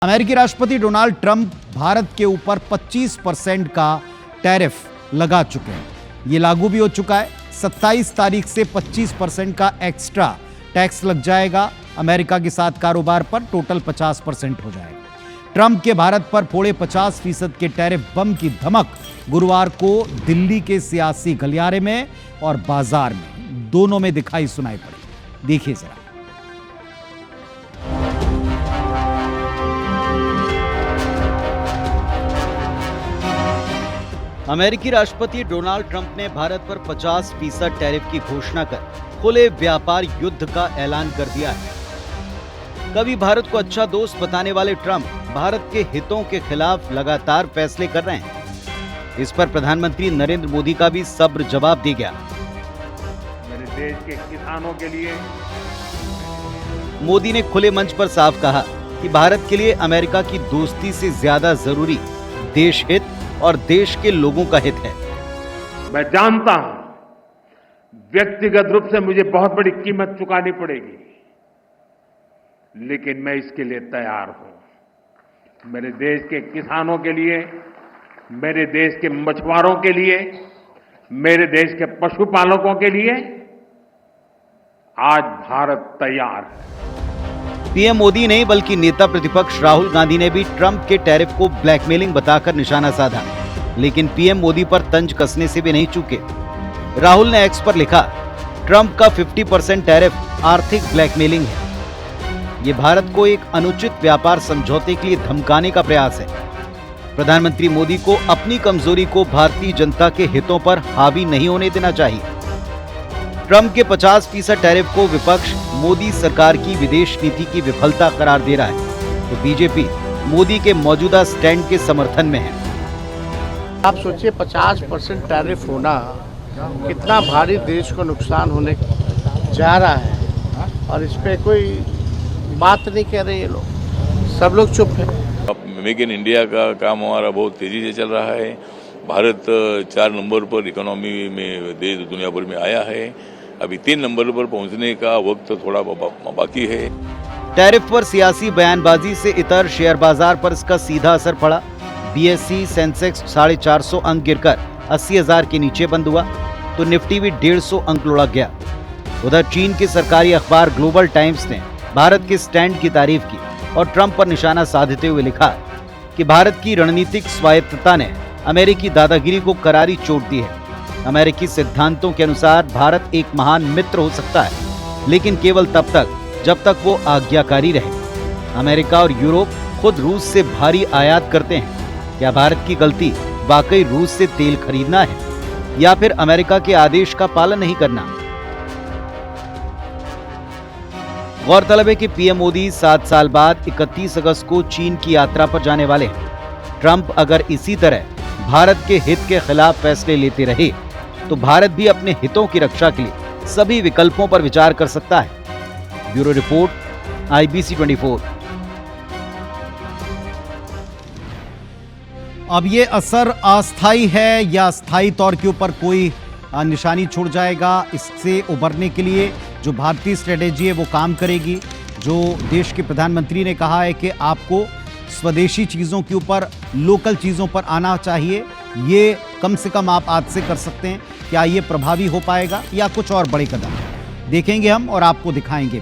अमेरिकी राष्ट्रपति Donald Trump Bharat के ऊपर 25% का टैरिफ लगा चुके हैं। ये लागू भी हो चुका है। 27 तारीख से 25% का एक्स्ट्रा टैक्स लग जाएगा। अमेरिका के साथ कारोबार पर टोटल 50% हो जाएगा। ट्रंप के भारत पर फोड़े 50% के टैरिफ बम की धमक गुरुवार को दिल्ली के सियासी गलियारे में और बाजार में दोनों में दिखाई सुनाई पड़ी। देखिए जरा। अमेरिकी राष्ट्रपति डोनाल्ड ट्रंप ने भारत पर 50% टैरिफ की घोषणा कर खुले व्यापार युद्ध का ऐलान कर दिया है। कभी भारत को अच्छा दोस्त बताने वाले ट्रंप भारत के हितों के खिलाफ लगातार फैसले कर रहे हैं। इस पर प्रधानमंत्री नरेंद्र मोदी का भी सब्र जवाब दे गया। मेरे देश के किसानों के लिए मोदी ने खुले मंच पर साफ कहा कि भारत के लिए अमेरिका की दोस्ती से ज्यादा जरूरी देश हित और देश के लोगों का हित है। मैं जानता हूं व्यक्तिगत रूप से मुझे बहुत बड़ी कीमत चुकानी पड़ेगी, लेकिन मैं इसके लिए तैयार हूं। मेरे देश के किसानों के लिए, मेरे देश के मछुआरों के लिए, मेरे देश के पशुपालकों के लिए आज भारत तैयार है। पीएम मोदी नहीं बल्कि नेता प्रतिपक्ष राहुल गांधी ने भी ट्रंप के टैरिफ को ब्लैकमेलिंग बताकर निशाना साधा, लेकिन पीएम मोदी पर तंज कसने से भी नहीं चूके। राहुल ने एक्स पर लिखा, ट्रंप का 50% टैरिफ आर्थिक ब्लैकमेलिंग है। ये भारत को एक अनुचित व्यापार समझौते के लिए धमकाने का प्रयास है। प्रधानमंत्री मोदी को अपनी कमजोरी को भारतीय जनता के हितों पर हावी नहीं होने देना चाहिए। ट्रंप के 50% टैरिफ को विपक्ष मोदी सरकार की विदेश नीति की विफलता करार दे रहा है, तो बीजेपी मोदी के मौजूदा स्टैंड के समर्थन में है। आप सोचिए 50% टैरिफ होना कितना भारी देश को नुकसान होने जा रहा है, और इस पे कोई बात नहीं कह रहे ये लोग, सब लोग चुप है। मेक इन इंडिया का काम हमारा बहुत तेजी से चल रहा है। भारत 4 नंबर पर इकोनॉमी में देश दुनिया भर में आया है। अभी 3 नंबर पर पहुंचने का वक्त थोड़ा बाकी है। टैरिफ पर सियासी बयानबाजी से इतर शेयर बाजार पर इसका सीधा असर पड़ा। बीएसई सेंसेक्स 450 अंक गिरकर 80,000 के नीचे बंद हुआ, तो निफ्टी भी 150 अंक लुढ़क गया। उधर चीन के सरकारी अखबार ग्लोबल टाइम्स ने भारत के स्टैंड की तारीफ की और ट्रंप पर निशाना साधते हुए लिखा कि भारत की रणनीतिक स्वायत्तता ने अमेरिकी दादागिरी को करारी चोट दी है। अमेरिकी सिद्धांतों के अनुसार भारत एक महान मित्र हो सकता है, लेकिन केवल तब तक जब तक वो आज्ञाकारी रहे। अमेरिका और यूरोप खुद रूस से भारी आयात करते हैं। क्या भारत की गलती वाकई रूस से तेल खरीदना है या फिर अमेरिका के आदेश का पालन नहीं करना? गौरतलब है कि पीएम मोदी 7 साल बाद 31 अगस्त को चीन की यात्रा पर जाने वाले हैं। ट्रंप अगर इसी तरह भारत के हित के खिलाफ फैसले लेते रहे तो भारत भी अपने हितों की रक्षा के लिए सभी विकल्पों पर विचार कर सकता है। Bureau report, IBC 24। अब ये असर अस्थायी है या स्थायी तौर के ऊपर कोई निशानी छोड़ जाएगा? इससे उबरने के लिए जो भारतीय स्ट्रेटेजी है वो काम करेगी। जो देश के प्रधानमंत्री ने कहा है कि आपको स्वदेशी चीज़ों के ऊपर, लोकल चीज़ों पर आना चाहिए, ये कम से कम आप आज से कर सकते हैं। क्या ये प्रभावी हो पाएगा या कुछ और बड़े कदम देखेंगे हम और आपको दिखाएंगे।